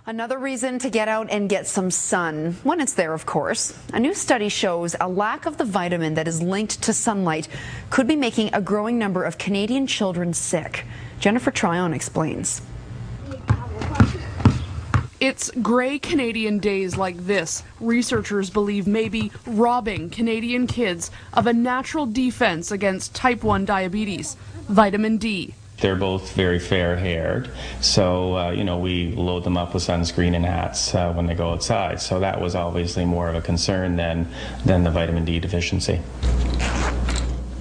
Another reason to get out and get some sun, when it's there, of course. A new study shows a lack of the vitamin that is linked to sunlight could be making a growing number of Canadian children sick. Jennifer Tryon explains. It's grey Canadian days like this researchers believe may be robbing Canadian kids of a natural defense against type 1 diabetes, vitamin D. They're both very fair-haired, so we load them up with sunscreen and hats when they go outside. So that was obviously more of a concern than the vitamin D deficiency.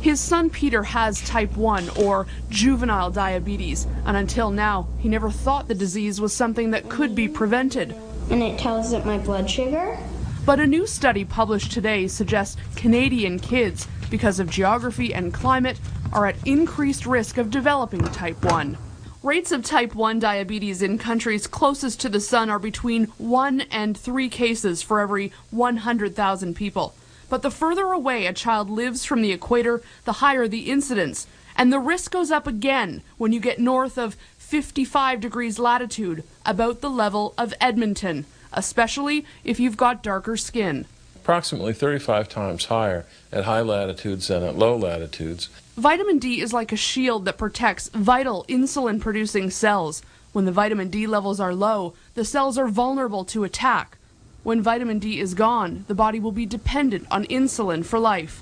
His son Peter has type 1 or juvenile diabetes, and until now he never thought the disease was something that could be prevented. And it tells it my blood sugar. But a new study published today suggests Canadian kids, because of geography and climate, are at increased risk of developing type 1. Rates of type 1 diabetes in countries closest to the sun are between 1 and 3 cases for every 100,000 people. But the further away a child lives from the equator, the higher the incidence. And the risk goes up again when you get north of 55 degrees latitude, about the level of Edmonton, especially if you've got darker skin. Approximately 35 times higher at high latitudes than at low latitudes. Vitamin D is like a shield that protects vital insulin-producing cells. When the vitamin D levels are low, the cells are vulnerable to attack. When vitamin D is gone, the body will be dependent on insulin for life.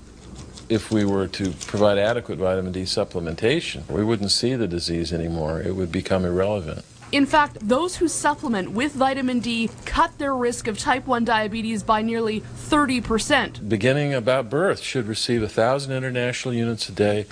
If we were to provide adequate vitamin D supplementation, we wouldn't see the disease anymore. It would become irrelevant. In fact, those who supplement with vitamin D cut their risk of type 1 diabetes by nearly 30%. Beginning about birth, should receive 1,000 international units a day.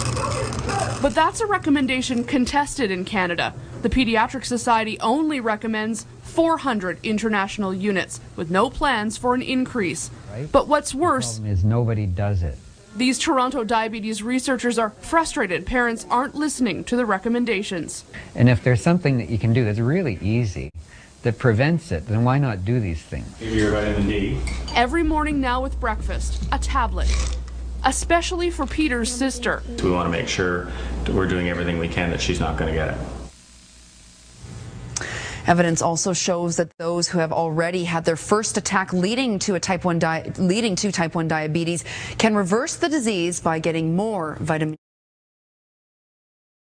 But that's a recommendation contested in Canada. The Pediatric Society only recommends 400 international units, with no plans for an increase. Right. But what's worse, the problem is nobody does it. These Toronto diabetes researchers are frustrated parents aren't listening to the recommendations. And if there's something that you can do that's really easy, that prevents it, then why not do these things? Give your vitamin D. Every morning now with breakfast, a tablet. Especially for Peter's sister. We want to make sure that we're doing everything we can that she's not going to get it. Evidence also shows that those who have already had their first attack leading to type 1 diabetes can reverse the disease by getting more vitamin D.